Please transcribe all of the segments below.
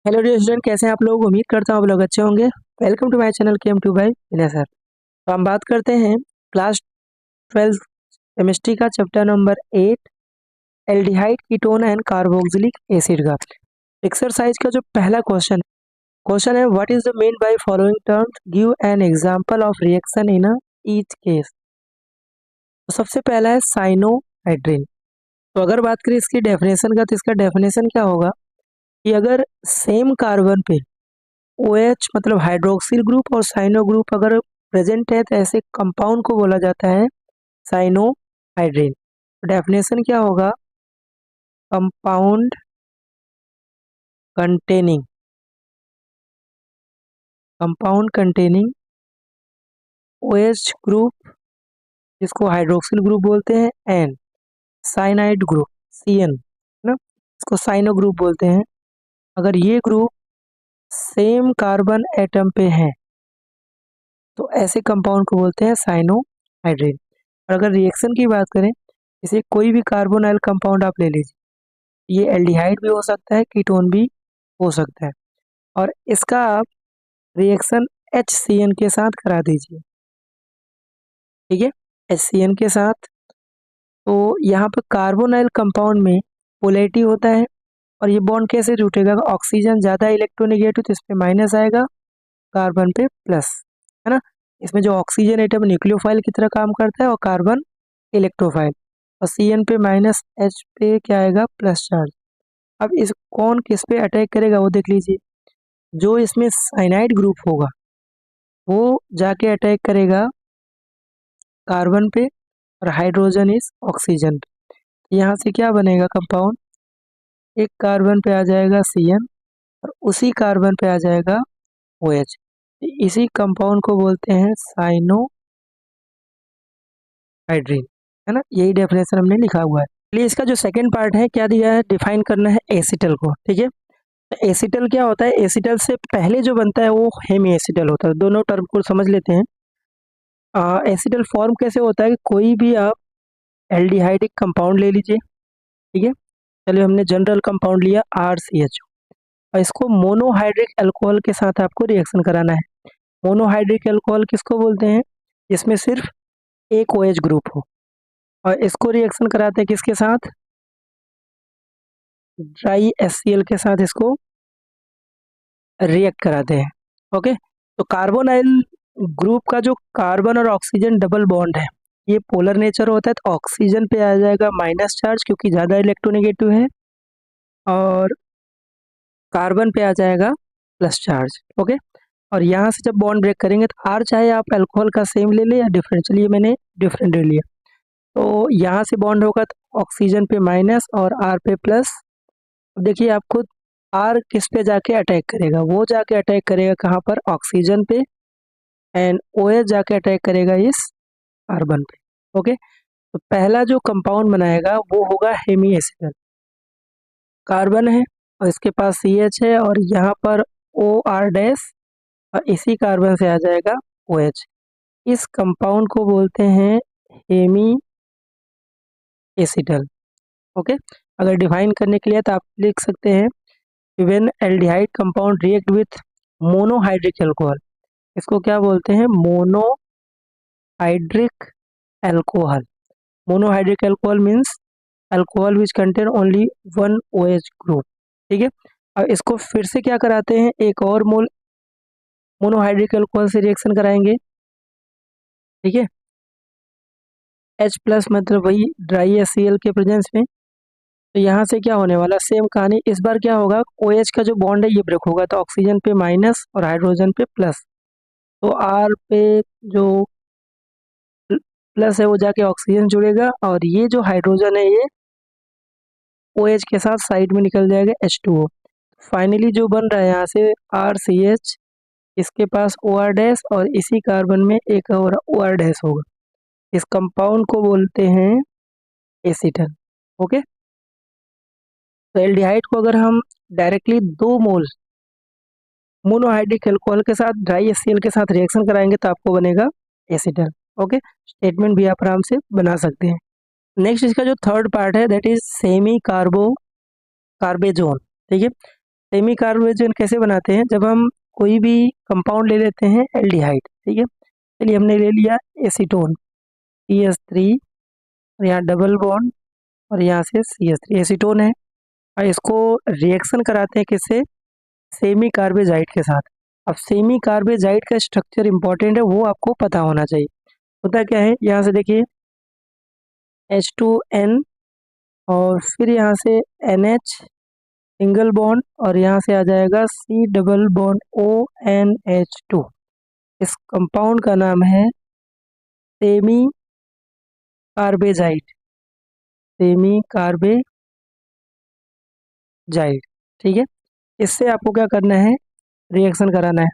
Hello dear student, कैसे हैं आप लोग। उम्मीद करता हूँ आप लोग अच्छे होंगे। Welcome to my channel KM2 by Vinay sir. तो हम बात करते हैं क्लास 12 केमिस्ट्री का chapter number 8 aldehyde ketone and carboxylic acid का एक्सरसाइज का जो पहला क्वेश्चन है what is the mean by following terms, give an example of reaction in each case. तो सबसे पहला है साइनोहाइड्रिन। तो अगर बात करें इसकी डेफिनेशन का, तो इसका डेफिनेशन क्या होगा कि अगर सेम कार्बन पे OH मतलब हाइड्रोक्सिल ग्रुप और साइनो ग्रुप अगर प्रेजेंट है तो ऐसे कंपाउंड को बोला जाता है साइनोहाइड्रिन। डेफिनेशन क्या होगा, कंपाउंड कंटेनिंग OH ग्रुप जिसको हाइड्रोक्सिल ग्रुप बोलते हैं एंड साइनाइड ग्रुप CN है ना, इसको साइनो ग्रुप बोलते हैं। अगर ये ग्रुप सेम कार्बन एटम पे है तो ऐसे कंपाउंड को बोलते हैं साइनोहाइड्रिन। और अगर रिएक्शन की बात करें, इसे कोई भी कार्बोनाइल कंपाउंड आप ले लीजिए, ये एल्डिहाइड भी हो सकता है, कीटोन भी हो सकता है, और इसका आप रिएक्शन HCN के साथ करा दीजिए। ठीक है, HCN के साथ। तो यहाँ पर कार्बोनाइल कंपाउंड में पोलैरिटी होता है, और ये बॉन्ड कैसे टूटेगा, ऑक्सीजन ज़्यादा इलेक्ट्रोनेगेटिव तो इस पे माइनस आएगा, कार्बन पे प्लस, है ना। इसमें जो ऑक्सीजन एटम न्यूक्लियोफाइल की तरह काम करता है और कार्बन इलेक्ट्रोफाइल, और CN पे माइनस, H पे क्या आएगा, प्लस चार्ज। अब इस कौन किस पे अटैक करेगा वो देख लीजिए। जो इसमें साइनाइड ग्रुप होगा वो जाके अटैक करेगा कार्बन पे, और हाइड्रोजन इस ऑक्सीजन पे। यहाँ से क्या बनेगा कंपाउंड, एक कार्बन पे आ जाएगा CN और उसी कार्बन पे आ जाएगा OH। इसी कंपाउंड को बोलते हैं साइनोहाइड्रिन, है ना। यही डेफिनेशन हमने लिखा हुआ है। चलिए इसका जो सेकंड पार्ट है, क्या दिया है, डिफाइन करना है एसिटल को। ठीक है, एसिटल क्या होता है, एसिटल से पहले जो बनता है वो हेमी एसिटल होता है। दोनों टर्म को समझ लेते हैं। एसिटल फॉर्म कैसे होता है कि कोई भी आप एल्डिहाइडिक कंपाउंड ले लीजिए। ठीक है, चलिए हमने जनरल कंपाउंड लिया RCHO, और इसको मोनोहाइड्रिक अल्कोहल के साथ आपको रिएक्शन कराना है। मोनोहाइड्रिक अल्कोहल किसको बोलते हैं, जिसमें सिर्फ एक OH ग्रुप हो, और इसको रिएक्शन कराते हैं किसके साथ, ड्राई HCl के साथ इसको रिएक्ट कराते हैं। ओके, तो कार्बोनाइल ग्रुप का जो कार्बन और ऑक्सीजन डबल बॉन्ड है, ये पोलर नेचर होता है, तो ऑक्सीजन पे आ जाएगा माइनस चार्ज क्योंकि ज़्यादा इलेक्ट्रोनेगेटिव है, और कार्बन पे आ जाएगा प्लस चार्ज। ओके, और यहाँ से जब बॉन्ड ब्रेक करेंगे तो R चाहे आप अल्कोहल का सेम ले लें या डिफरेंट, चलिए मैंने डिफरेंट ले लिया। तो यहाँ से बॉन्ड होगा तो ऑक्सीजन पे माइनस और R पे प्लस। अब देखिए आपको R किस पे जाके अटैक करेगा, वो जाके अटैक करेगा कहाँ पर, ऑक्सीजन पे, एंड OH जाके अटैक करेगा इस कार्बन पे। ओके, तो पहला जो कंपाउंड बनाएगा वो होगा हेमी एसिटल। कार्बन है और इसके पास CH है, और यहाँ पर OR डैश, और इसी कार्बन से आ जाएगा OH। इस कंपाउंड को बोलते हैं हेमी एसिटल। ओके, अगर डिफाइन करने के लिए तो आप लिख सकते हैं when aldehyde compound react with monohydric alcohol, इसको क्या बोलते हैं, monohydric alcohol. Monohydric alcohol means alcohol which contain only one OH group. ठीक है, अब इसको फिर से क्या कराते हैं, एक और मोल मोनोहाइड्रिक अल्कोहल से रिएक्शन कराएंगे। ठीक है, H प्लस मतलब वही ड्राई HCl के प्रेजेंस में। तो यहाँ से क्या होने वाला, सेम कहानी, इस बार क्या होगा, OH का जो बॉन्ड है ये ब्रेक होगा, तो ऑक्सीजन पे माइनस और हाइड्रोजन पे प्लस, तो R पे जो प्लस है वो जाके ऑक्सीजन जुड़ेगा, और ये जो हाइड्रोजन है ये OH के साथ साइड में निकल जाएगा H2O। फाइनली जो बन रहा है यहाँ से RCH, इसके पास OR डैश, और इसी कार्बन में एक और OR डैश होगा। इस कंपाउंड को बोलते हैं एसिटल। ओके, तो एल्डिहाइड को अगर हम डायरेक्टली 2 मोल मोनोहाइड्रिक अल्कोहल के साथ ड्राई HCl के साथ रिएक्शन कराएंगे तो आपको बनेगा एसिटल। ओके, स्टेटमेंट भी आप आराम से बना सकते हैं। नेक्स्ट इसका जो थर्ड पार्ट है दैट इज सेमी कार्बेजोन। ठीक है, सेमी कार्बोजन कैसे बनाते हैं, जब हम कोई भी कंपाउंड ले लेते हैं एल्डिहाइड, ठीक है। चलिए हमने ले लिया एसीटोन CH3 और यहाँ डबल बॉन्ड और यहाँ से CH3 एसीटोन है, और इसको रिएक्शन कराते हैं किससे, सेमी कार्बेजाइड के साथ। अब सेमी कार्बेजाइड का स्ट्रक्चर इंपॉर्टेंट है, वो आपको पता होना चाहिए। होता क्या है, यहाँ से देखिए H2N और फिर यहाँ से NH सिंगल बॉन्ड और यहाँ से आ जाएगा C डबल बॉन्ड ONH2। इस कंपाउंड का नाम है सेमी कार्बेजाइड, सेमी कार्बेजाइड, ठीक है। इससे आपको क्या करना है, रिएक्शन कराना है।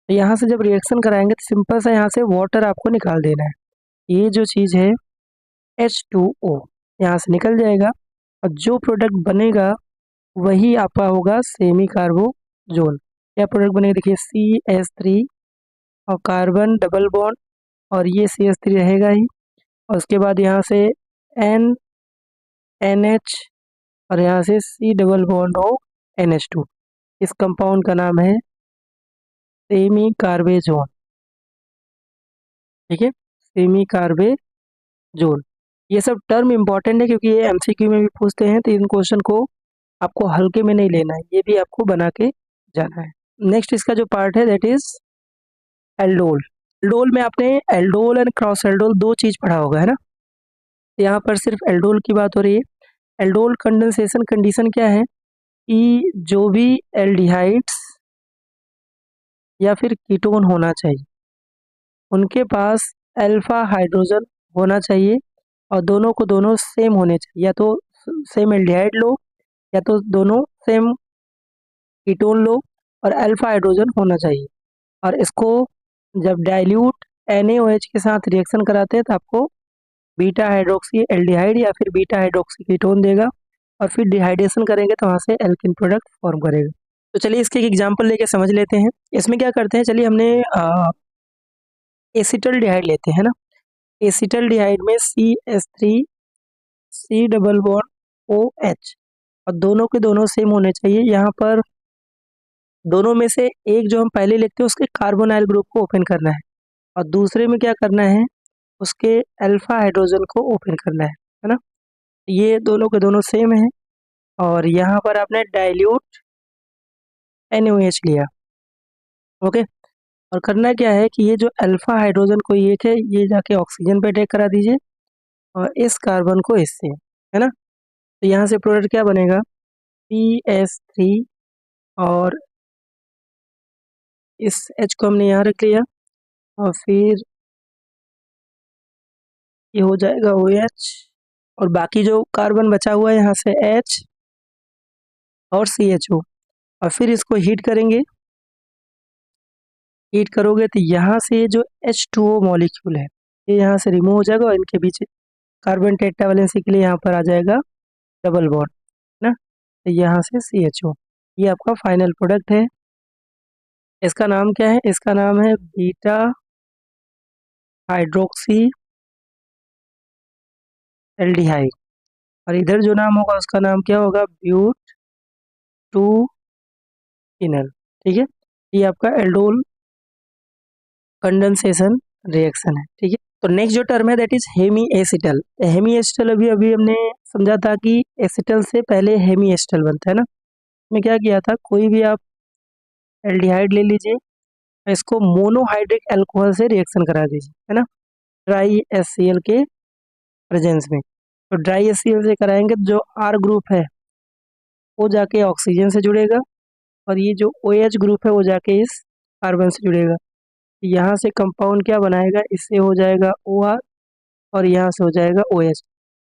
तो यहाँ से जब रिएक्शन कराएंगे तो सिंपल सा यहाँ से वाटर आपको निकाल देना है। ये जो चीज़ है H2O यहाँ से निकल जाएगा और जो प्रोडक्ट बनेगा वही आपका होगा सेमी कार्बोजोन। क्या प्रोडक्ट बनेगा, देखिए CH3 और कार्बन डबल बॉन्ड और ये CH3 रहेगा ही, और उसके बाद यहाँ से NH और यहाँ से C डबल बॉन्ड हो NH2। इस कंपाउंड का नाम है सेमी कार्बेजोन, ठीक है, सेमी कार्बेजोन। ये सब टर्म इंपॉर्टेंट है क्योंकि ये MCQ में भी पूछते हैं, तो इन क्वेश्चन को आपको हल्के में नहीं लेना है, ये भी आपको बना के जाना है। नेक्स्ट इसका जो पार्ट है दैट इज एल्डोल। एल्डोल में आपने एल्डोल एंड क्रॉस एल्डोल दो चीज पढ़ा होगा, है ना। यहाँ पर सिर्फ एल्डोल की बात हो रही है। एल्डोल कंडेंसेशन कंडीशन क्या है कि जो भी एल्डिहाइड्स या फिर कीटोन होना चाहिए उनके पास अल्फा हाइड्रोजन होना चाहिए और दोनों को दोनों सेम होने चाहिए, या तो सेम एल्डिहाइड लो या तो दोनों सेम कीटोन लो और अल्फा हाइड्रोजन होना चाहिए। और इसको जब डाइल्यूट NaOH के साथ रिएक्शन कराते हैं तो आपको बीटा हाइड्रोक्सी एल्डिहाइड या फिर बीटा हाइड्रोक्सी कीटोन देगा, और फिर डिहाइड्रेशन करेंगे तो वहाँ से एल्किन प्रोडक्ट फॉर्म करेगा। तो चलिए इसके एक एग्जांपल लेके समझ लेते हैं। इसमें क्या करते हैं, चलिए हमने एसिटल्डिहाइड लेते हैं ना। एसिटल्डिहाइड में CH3 C double bond OH और दोनों के दोनों सेम होने चाहिए। यहाँ पर दोनों में से एक जो हम पहले लिखते हैं उसके कार्बोनाइल ग्रुप को ओपन करना है और दूसरे में क्या करना है, उसके अल्फा हाइड्रोजन को ओपन करना है ना। ये दोनों के दोनों सेम है और यहाँ पर आपने डाइल्यूट NaOH लिया, ओके। और करना क्या है कि ये जो अल्फा हाइड्रोजन कोई एक है ये जाके ऑक्सीजन पे अटैक करा दीजिए और इस कार्बन को इससे, है ना। तो यहाँ से प्रोडक्ट क्या बनेगा, CH3 और इस H को हमने यहाँ रख लिया और फिर ये हो जाएगा OH और बाकी जो कार्बन बचा हुआ है यहाँ से H और CHO, और फिर इसको हीट करेंगे। हीट करोगे तो यहाँ से जो H2O मॉलिक्यूल है ये यहाँ से रिमूव हो जाएगा और इनके बीच कार्बन टेट्रावैलेंसी के लिए यहाँ पर आ जाएगा डबल बॉन्ड, है ना। तो यहाँ से CHO, ये आपका फाइनल प्रोडक्ट है। इसका नाम क्या है, इसका नाम है बीटा हाइड्रोक्सी एल्डिहाइड, और इधर जो नाम होगा उसका नाम क्या होगा, ब्यूट टू इनल, ठीक है। ये आपका एल्डोल कंडेंसेशन रिएक्शन है, ठीक है। तो नेक्स्ट जो टर्म है that is hemiacetal. Hemiacetal अभी अभी हमने समझा था कि एसिटल से पहले हेमी एसिटल बनता है ना। मैं क्या किया था, कोई भी आप एल्डिहाइड ले लीजिए, इसको मोनोहाइड्रिक अल्कोहल से रिएक्शन करा दीजिए, है ना, ड्राई HCl के प्रेजेंस में। तो ड्राई HCl से कराएंगे तो जो R ग्रुप है वो जाके ऑक्सीजन से जुड़ेगा और ये जो OH ग्रुप है वो जाके इस कार्बन से जुड़ेगा। यहाँ से कंपाउंड क्या बनाएगा, इससे हो जाएगा OR और यहाँ से हो जाएगा OH।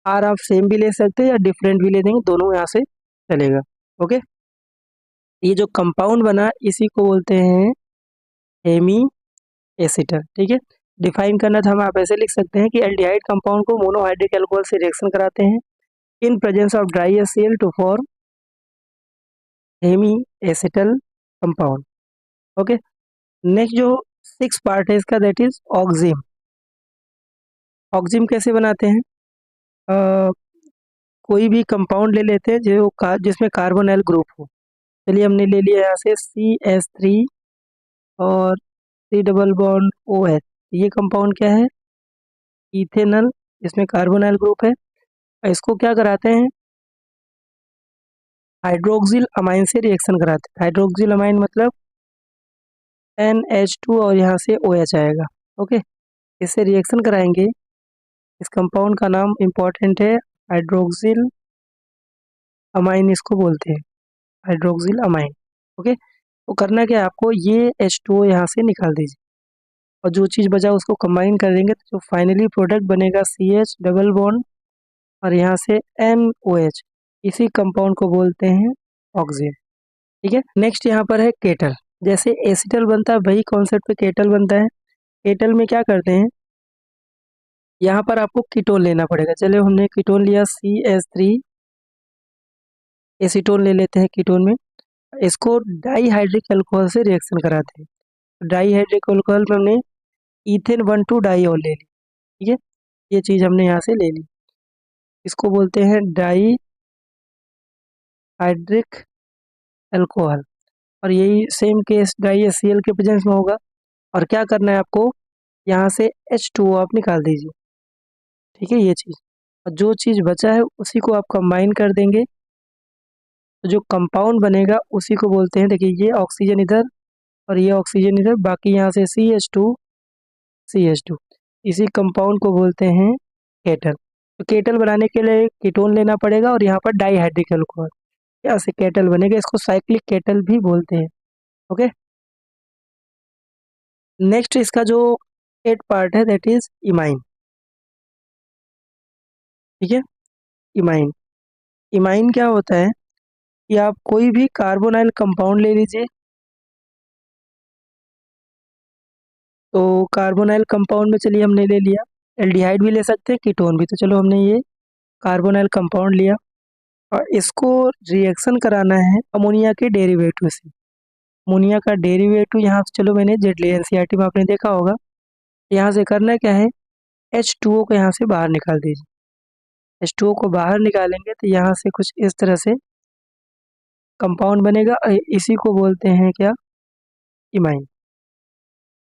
R आप सेम भी ले सकते हैं या डिफरेंट भी ले देंगे, दोनों यहाँ से चलेगा, ओके। ये जो कंपाउंड बना इसी को बोलते हैं हेमी एसिटर, ठीक है। डिफाइन करना था हम आप ऐसे लिख सकते हैं कि एल्डिहाइड कंपाउंड को मोनोहाइड्रिक अल्कोहल से रिएक्शन कराते हैं in presence of dry HCl to form hemiacetal compound, okay. Next जो 6 पार्ट है इसका दैट इज ऑक्जिम। ऑक्जिम कैसे बनाते हैं, कोई भी कंपाउंड ले लेते हैं जो जिसमें कार्बोनाइल ग्रुप हो। चलिए हमने ले लिया यहाँ से CH3 और C डबल बॉन्ड OH। ये कंपाउंड क्या है? इथेनल, इसमें कार्बोनाइल ग्रुप है। इसको क्या कराते हैं? हाइड्रोक्सिल अमाइन से रिएक्शन कराते हैं। हाइड्रोक्सिल अमाइन मतलब NH2 और यहाँ से OH आएगा। ओके, इससे रिएक्शन कराएंगे। इस कंपाउंड का नाम इम्पॉर्टेंट है, हाइड्रोक्सिल अमाइन इसको बोलते हैं, हाइड्रोक्सिल अमाइन। ओके, तो करना क्या है आपको, ये H2O यहाँ से निकाल दीजिए और जो चीज़ बचा उसको कंबाइन कर देंगे तो जो फाइनली प्रोडक्ट बनेगा CH डबल बॉन्ड और यहाँ से NOH। इसी कंपाउंड को बोलते हैं ऑक्सीजन। ठीक है, नेक्स्ट यहाँ पर है केटल। जैसे एसिटल बनता है वही कॉन्सेप्ट पे केटल बनता है। केटल में क्या करते हैं, यहाँ पर आपको कीटोन लेना पड़ेगा। चलो हमने कीटोन लिया CH3, एसीटोन ले लेते हैं कीटोन में। इसको डाईहाइड्रिक अल्कोहल से रिएक्शन कराते हैं। डाईहाइड्रिक अल्कोहल में हमने इथेन 1,2 डाईऑल ले ली। ठीक है, ये चीज़ हमने यहाँ से ले ली, इसको बोलते हैं डाईहाइड्रिक अल्कोहल। और यही सेम केस डाईएचसीएल के प्रेजेंस में होगा। और क्या करना है आपको, यहाँ से H2O आप निकाल दीजिए। ठीक है, ये चीज़, और जो चीज़ बचा है उसी को आप कंबाइन कर देंगे तो जो कंपाउंड बनेगा उसी को बोलते हैं, देखिए ये ऑक्सीजन इधर और ये ऑक्सीजन इधर, बाकी यहाँ से CH2 इसी कंपाउंड को बोलते हैं केटल। तो केटल बनाने के लिए कीटोन लेना पड़ेगा और यहाँ पर डाईहाइड्रिक अल्कोहल, यहाँ से केटल बनेगा। इसको साइक्लिक केटल भी बोलते हैं। ओके, नेक्स्ट इसका जो 8 पार्ट है दैट इज इमाइन। ठीक है, इमाइन, इमाइन क्या होता है कि आप कोई भी कार्बोनाइल कंपाउंड ले लीजिए। तो कार्बोनाइल कंपाउंड में चलिए हमने ले लिया, एल्डिहाइड भी ले सकते हैं, कीटोन भी। तो चलो हमने ये कार्बोनाइल कंपाउंड लिया और इसको रिएक्शन कराना है अमोनिया के डेरिवेटिव से। अमोनिया का डेरिवेटिव यहाँ से, चलो मैंने जेड लिया, एनसीईआरटी में आपने देखा होगा। यहाँ से करना क्या है, H2O को यहाँ से बाहर निकाल दीजिए। H2O को बाहर निकालेंगे तो यहाँ से कुछ इस तरह से कंपाउंड बनेगा, इसी को बोलते हैं क्या, इमाइन।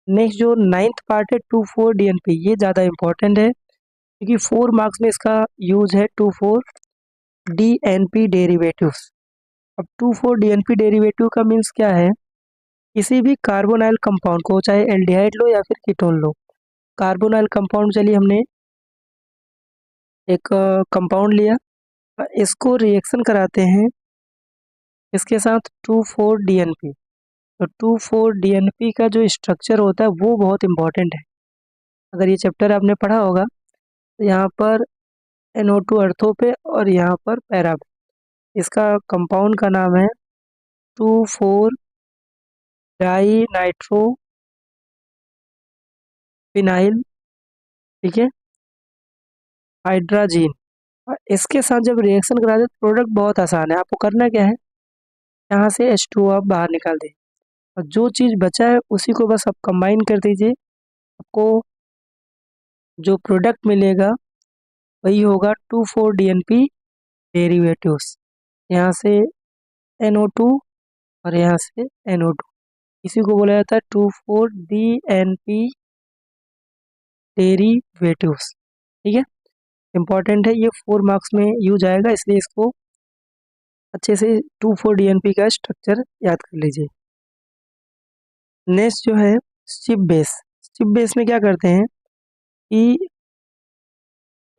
नेक्स्ट जो 9th पार्ट है 2,4-DNP, ये ज़्यादा इंपॉर्टेंट है क्योंकि 4 मार्क्स में इसका यूज है, 2,4-DNP डेरिवेटिव्स। अब 2,4-DNP डेरिवेटिव का मीन्स क्या है, किसी भी कार्बोनाइल कंपाउंड को, चाहे एल्डिहाइड लो या फिर कीटोन लो, कार्बोनाइल कंपाउंड, चलिए हमने एक कंपाउंड लिया, इसको रिएक्शन कराते हैं इसके साथ 2,4-DNP। तो 2,4-DNP का जो स्ट्रक्चर होता है वो बहुत इंपॉर्टेंट है। अगर ये चैप्टर आपने पढ़ा होगा तो यहाँ पर NO2 अर्थो पे और यहाँ पर पैरा पे। इसका कंपाउंड का नाम है 2,4-डाई नाइट्रो फिनाइल। ठीक है, हाइड्राजीन। और इसके साथ जब रिएक्शन कराते हैं तो प्रोडक्ट बहुत आसान है। आपको करना क्या है, यहाँ से H2O आप बाहर निकाल दें और जो चीज़ बचा है उसी को बस आप कंबाइन कर दीजिए। आपको जो प्रोडक्ट मिलेगा वही होगा 2,4-DNP डेरिवेटिव्स। यहाँ से NO2 और यहाँ से NO2, इसी को बोला जाता है 2,4-DNP डेरिवेटिव्स। ठीक है, इंपॉर्टेंट है, ये 4 मार्क्स में यूज आएगा, इसलिए इसको अच्छे से 2,4-DNP का स्ट्रक्चर याद कर लीजिए। नेक्स्ट जो है शिप बेस। शिप बेस में क्या करते हैं कि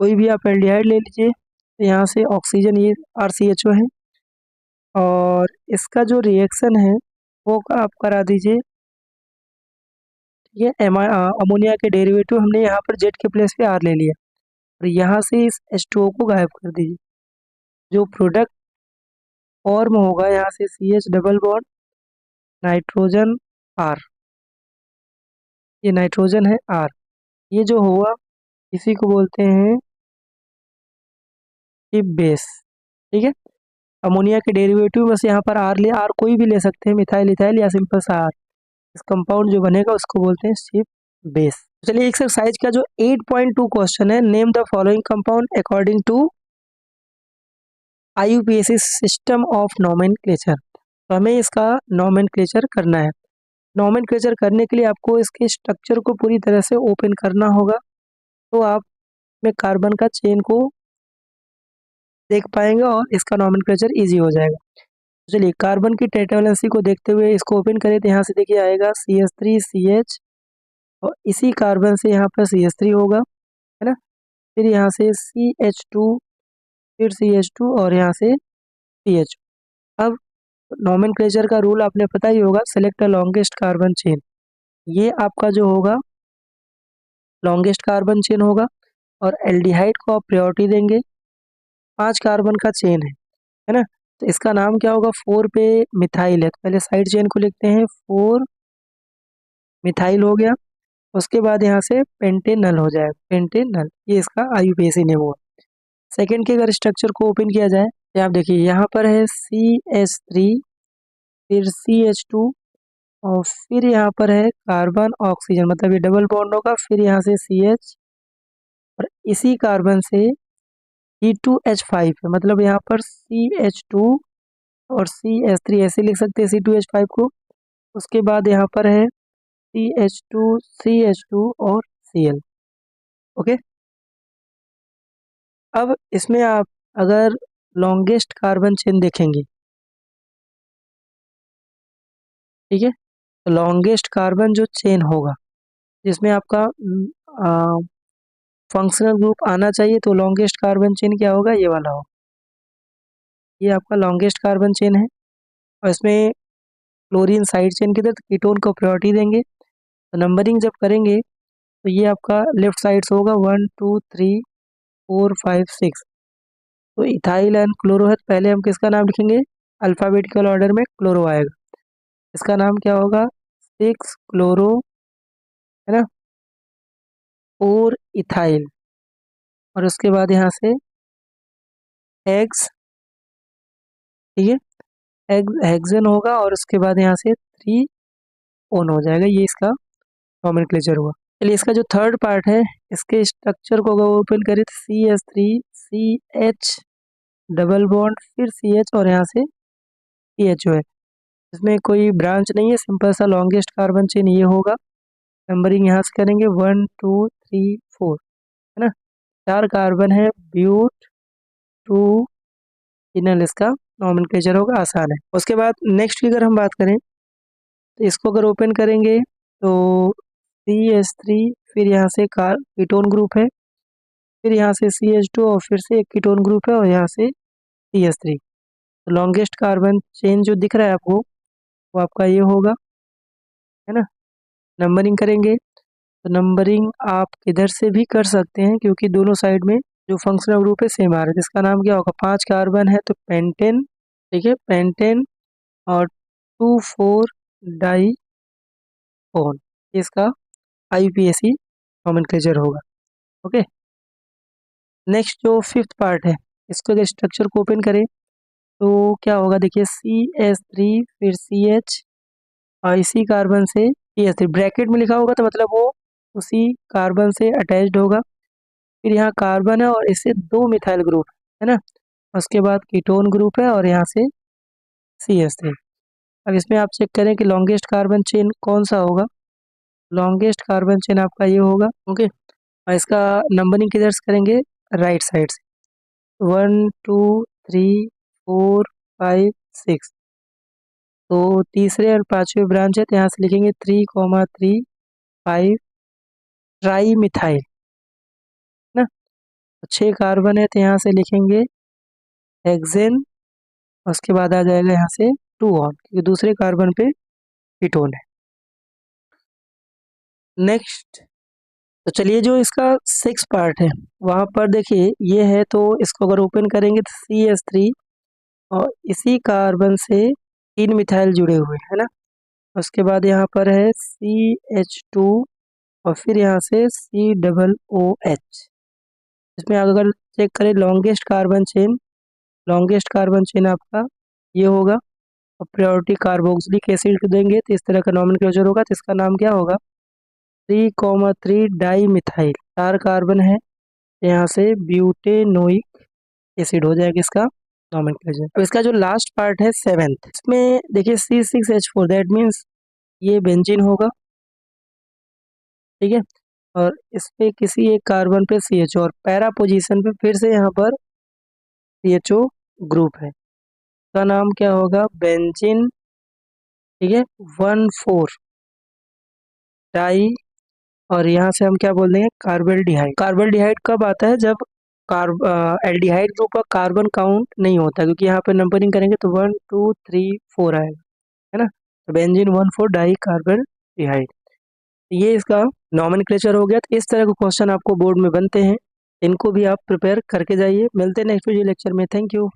कोई भी आप एल्डिहाइड ले लीजिए, तो यहाँ से ऑक्सीजन, ये RCHO है, और इसका जो रिएक्शन है वो आप करा दीजिए। ठीक है, अमोनिया के डेरिवेटिव हमने यहाँ पर जेड के प्लेस पे R ले लिया और यहाँ से इस H2O को गायब कर दीजिए। जो प्रोडक्ट फॉर्म होगा यहाँ से CH double bond nitrogen R, ये नाइट्रोजन है R, ये जो हुआ इसी को बोलते हैं शिप बेस। ठीक है, अमोनिया के डेरिवेटिव बस यहाँ पर R ले, R कोई भी ले सकते हैं, मिथाइल इथाइल या सिंपल सा R। इस कंपाउंड जो बनेगा उसको बोलते हैं शिप बेस। चलिए एक्सरसाइज का जो 8.2 क्वेश्चन है, name the following compound according to IUPAC system of nomenclature. तो हमें इसका नोमेनक्लेचर करना है। नोमेनक्लेचर करने के लिए आपको इसके स्ट्रक्चर को पूरी तरह से ओपन करना होगा, तो आप में कार्बन का चेन को देख पाएंगे और इसका नोमेनक्लेचर इजी हो जाएगा। तो चलिए कार्बन की टेट्रावैलेंसी को देखते हुए इसको ओपन करें, तो यहाँ से देखिए आएगा CH3CH और इसी कार्बन से यहाँ पर CH3 होगा, है ना। फिर यहाँ से CH2, फिर CH2 और यहाँ से CH। अब नोमेनक्लेचर का रूल आपने पता ही होगा, select a longest carbon chain. ये आपका जो होगा लॉन्गेस्ट कार्बन चेन होगा और एल्डिहाइड को आप प्रायोरिटी देंगे। 5 कार्बन का चेन है ना। तो इसका नाम क्या होगा, 4 पे मिथाइल है, तो पहले साइड चेन को लिखते हैं, 4 मिथाइल हो गया। उसके बाद यहाँ से पेंटेनल हो जाएगा, पेंटेनल, ये इसका IUPAC नेम हुआ। सेकेंड के अगर स्ट्रक्चर को ओपन किया जाए तो आप देखिए यहाँ पर है CH3, फिर CH2 और फिर यहाँ पर है कार्बन ऑक्सीजन, मतलब ये डबल बॉन्ड होगा, फिर यहाँ से CH और इसी कार्बन से C2H5 है, मतलब यहाँ पर CH2 और CH3 ऐसे लिख सकते हैं C2H5 को। उसके बाद यहाँ पर है CH2, CH2 और Cl। ओके, अब इसमें आप अगर लॉन्गेस्ट कार्बन चेन देखेंगे, ठीक है, तो लॉन्गेस्ट कार्बन जो चेन होगा जिसमें आपका फंक्शनल ग्रुप आना चाहिए, तो लॉन्गेस्ट कार्बन चेन क्या होगा, ये वाला होगा। ये आपका लॉन्गेस्ट कार्बन चेन है और इसमें क्लोरीन साइड चेन की तरह कीटोन को प्रायोरिटी देंगे। तो नंबरिंग जब करेंगे तो ये आपका लेफ्ट साइड से होगा 1 2 3 4 5 6। तो इथाइल एंड क्लोरो है, तो पहले हम किसका नाम लिखेंगे, अल्फ़ाबेटिकल ऑर्डर में क्लोरो आएगा, इसका नाम क्या होगा 6 क्लोरो, है ना, 4 इथाइल और उसके बाद यहाँ से हेक्स, ठीक है, हेक्सेन होगा और उसके बाद यहाँ से 3 ओन हो जाएगा। ये इसका नोमेनक्लेचर हुआ। चलिए इसका जो थर्ड पार्ट है, इसके स्ट्रक्चर को अगर ओपन करें तो CH3 CH डबल बॉन्ड, फिर CH और यहाँ से CHO है। इसमें कोई ब्रांच नहीं है, सिंपल सा लॉन्गेस्ट कार्बन चेन ये होगा। नंबरिंग यहाँ से करेंगे 1 2 3 4, है ना। 4 कार्बन है, ब्यूट 2 इनल, इसका नोमेनक्लेचर होगा, आसान है। उसके बाद नेक्स्ट की अगर हम बात करें तो इसको अगर ओपन करेंगे तो CH3, फिर यहाँ से कीटोन ग्रुप है, फिर यहाँ से CH2 और फिर से एक कीटोन ग्रुप है और यहाँ से CH3। तो लॉन्गेस्ट कार्बन चेन जो दिख रहा है आपको वो आपका ये होगा, है ना। नंबरिंग करेंगे तो नंबरिंग आप इधर से भी कर सकते हैं क्योंकि दोनों साइड में जो फंक्शनल ग्रुप है सेम आ रहा है। इसका नाम क्या होगा, 5 कार्बन है तो पेंटेन, ठीक है, पेंटेन और 2 4 डाई ओन, इसका IUPAC नोमेनक्लेचर होगा। ओके, नेक्स्ट जो फिफ्थ पार्ट है, इसको अगर स्ट्रक्चर को ओपन करें तो क्या होगा, देखिए CH3 फिर CH और इसी कार्बन से CH3, ब्रैकेट में लिखा होगा तो मतलब वो उसी कार्बन से अटैच्ड होगा। फिर यहाँ कार्बन है और इससे 2 मिथाइल ग्रुप है ना। उसके बाद कीटोन ग्रुप है और यहाँ से CH3। अब इसमें आप चेक करें कि लॉन्गेस्ट कार्बन चेन कौन सा होगा, लॉन्गेस्ट कार्बन चेन आपका ये होगा। ओके, और इसका नंबरिंग किधर से करेंगे, राइट साइड से, 1 2 3 4 5 6। तो तीसरे और पांचवें ब्रांच है तो यहाँ से लिखेंगे 3 5 ट्राई मिथाइल, ना। 6 कार्बन है तो यहाँ से लिखेंगे हेक्सेन, उसके बाद आ जाएगा यहाँ से 2 ऑन, क्योंकि दूसरे कार्बन पे कीटोन है। नेक्स्ट, तो चलिए जो इसका 6 पार्ट है वहाँ पर देखिए ये है, तो इसको अगर ओपन करेंगे तो CH3 और इसी कार्बन से 3 मिथाइल जुड़े हुए हैं ना। उसके बाद यहाँ पर है CH2 और फिर यहाँ से COOH। इसमें अगर चेक करें longest carbon chain, longest carbon chain आपका ये होगा और प्रायोरिटी कार्बोक्सिलिक एसिड को देंगे तो इस तरह का नोमेनक्लेचर होगा। तो इसका नाम क्या होगा, 3,3 डाई मिथाइल, 4 कार्बन है, यहाँ से ब्यूटेनोइक एसिड हो जाएगा इसका नॉमेनक्लेचर। तो इसका जो लास्ट पार्ट है 7th, इसमें देखिए C6H4 दैट मीन्स ये बेंजीन होगा, ठीक है। और इस पे किसी एक कार्बन पे CH और पैरा पोजीशन पे फिर से यहाँ पर CHO ग्रुप है, इसका नाम क्या होगा, बेंजीन, ठीक है, 1,4 डाई, और यहाँ से हम क्या बोल देंगे, कार्बल्डिहाइड। कार्बल्डिहाइड कब आता है, जब एल्डिहाइड ग्रुप का कार्बन काउंट नहीं होता, क्योंकि यहाँ पे नंबरिंग करेंगे तो 1 2 3 4 आएगा, है ना। तो बेंजीन 1,4 डाई कार्बल्डिहाइड, ये इसका नॉमेनक्लेचर हो गया। तो इस तरह के क्वेश्चन आपको बोर्ड में बनते हैं, इनको भी आप प्रिपेयर करके जाइए। मिलते हैं नेक्स्ट वीडियो लेक्चर में। Thank you.